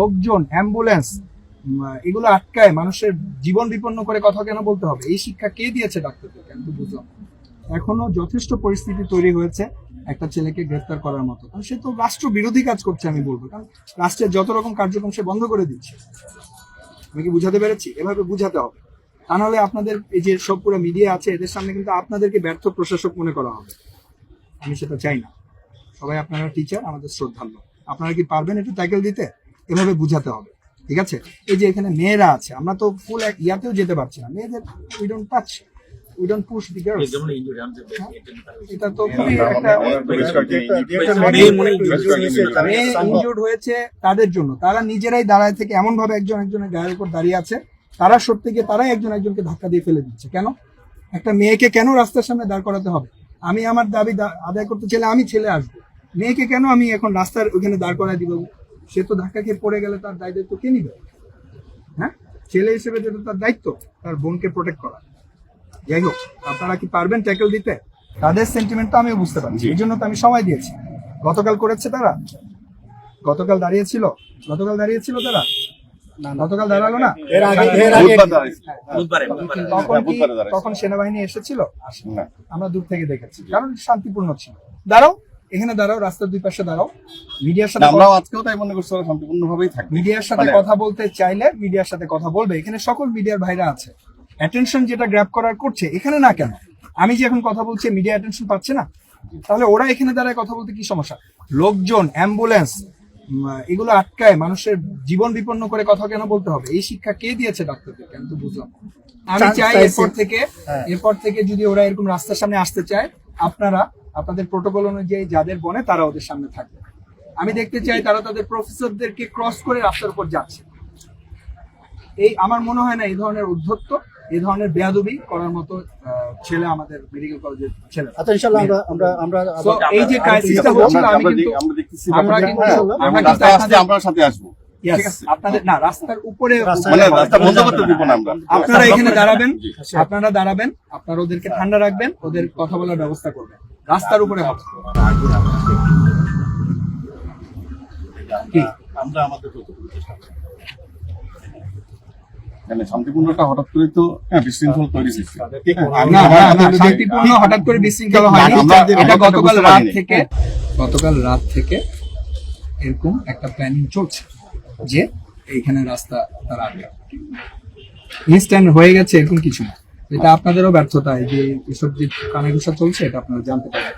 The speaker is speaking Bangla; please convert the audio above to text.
লোকজন, অ্যাম্বুলেন্স এগুলো আটকায় মানুষের জীবন বিপন্ন করে কথা কেন বলতে হবে? এই শিক্ষা কে দিয়েছে ডাক্তারদেরকে? আমি তো বুঝলাম না। এখনো যথেষ্ট পরিস্থিতি তৈরি হয়েছে একটা ছেলেকে গ্রেফতার করার মতো, কারণ সে তো রাষ্ট্র বিরোধী কাজ করছে। আমি বলবো, কারণ রাষ্ট্রের যত রকম কার্যক্রম সে বন্ধ করে দিচ্ছে। আমি কি বুঝাতে পেরেছি? এভাবে বুঝাতে হবে, তা নাহলে আপনাদের এই যে সব পুরো মিডিয়া আছে এদের সামনে কিন্তু আপনাদেরকে ব্যর্থ প্রশাসক মনে করা হবে। আমি সেটা চাই না। সবাই আপনারা টিচার, আমাদের শ্রদ্ধার্ঘ্য। আপনারা কি পারবেন একটু ট্যাকেল দিতে? এভাবে বুঝাতে হবে, ঠিক আছে? এই যে এখানে মেয়েরা আছে, আমরা তো ফুল ইয়াতেও যেতে পারছি না। মেয়েদের we don't touch, we don't push the girls. এটা তো খুবই মেয়ে ইনজুর্ড হয়েছে তাদের জন্য, তারা নিজেরাই দাঁড়ায় থেকে এমন ভাবে একজন একজনের গায়ের উপর দাঁড়িয়ে আছে, তারা সত্যি গিয়ে তারাই একজন একজনকে ধাক্কা দিয়ে ফেলে দিচ্ছে। কেন একটা মেয়েকে কেন রাস্তার সামনে দাঁড় করাতে হবে? আমি আমার দাবি আদায় করতে চাইলে আমি ছেলে আসবো, মেয়েকে কেন আমি এখন রাস্তার ওখানে দাঁড় করায় দিব? সে তো ধাক্কা খেয়ে পড়ে গেলে তার দায়িত্ব কে নিবে? হ্যাঁ, ছেলে হিসেবে যেটা তার দায়িত্ব তার বোনকে প্রোটেক্ট করা। যাই হোক, আপনারা কি পারবেন ট্যাকেল দিতে? তাদের সেন্টিমেন্ট তো আমিও বুঝতে পারছি, এই জন্য তো আমি সময় দিয়েছি। গতকাল করেছে তারা, গতকাল দাঁড়িয়েছিল তারা, গতকাল দাঁড়ালো না? তখন সেনাবাহিনী এসেছিল? আমরা দূর থেকে দেখেছি, কারণ শান্তিপূর্ণ ছিল। দাঁড়াও, এখানে দাঁড়াও, রাস্তার দুই পাশে দাঁড়াও। মিডিয়ার সাথে মিডিয়ার সাথে কথা বলতে চাইলে মিডিয়ার সাথে কথা বলবে। এখানে সকল মিডিয়ার ভাইরা আছে, অ্যাটেনশন যেটা গ্র্যাব করার করছে। এখানে না কেন? আমি যে এখন কথা বলছি মিডিয়া অ্যাটেনশন পাচ্ছে না, তাহলে ওরা এখানে দাঁড়ায় কথা বলতে কি সমস্যা? লোকজন, অ্যাম্বুলেন্স এগুলো আটকায় মানুষের জীবন বিপন্ন করে কথা কেন বলতে হবে? এই শিক্ষা কে দিয়েছে ডাক্তারদেরকে? আমি তো বুঝলাম। আমি চাই এরপর থেকে যদি ওরা এরকম রাস্তার সামনে আসতে চায়, আপনারা আপনাদের প্রোটোকল অনুযায়ী যাদের বনে তারা ওদের সামনে থাকবে। আমি দেখতে চাই তারা তাদের প্রফেসরদেরকে ক্রস করে রাস্তার উপর যাচ্ছে। এই আমার মনে হয় না এই ধরনের উদ্ধত্ত, এই ধরনের বেয়াদবি করার মতো ছেলে আমাদের মেডিকেল কলেজের ছেলে। আচ্ছা, ইনশাআল্লাহ আমরা এই যে ক্রাইসিসটা হচ্ছিল, আমরা সাথে আসবো। আপনাদের না, রাস্তার উপরে আপনারা এখানে দাঁড়াবেন, আপনারা ওদেরকে ঠান্ডা রাখবেন, ওদের কথা বলার ব্যবস্থা করবেন। রাস্তার উপরে হবে কি? আমরা আমাদের শান্তিপূর্ণটা হঠাৎ করে তো বিশৃঙ্খল তৈরি হয়েছে। শান্তিপূর্ণ হঠাৎ করে বিশৃঙ্খলা হয়নি। এটা গতকাল রাত থেকে এরকম একটা প্ল্যানিং চলছে যে এইখানে রাস্তা তারা ইনস্ট্যান্ট হয়ে গেছে, এরকম কিছু না। এটা আপনাদেরও ব্যর্থতা, যে এসব যে কানাঘুষা চলছে এটা আপনারা জানতে পারেন।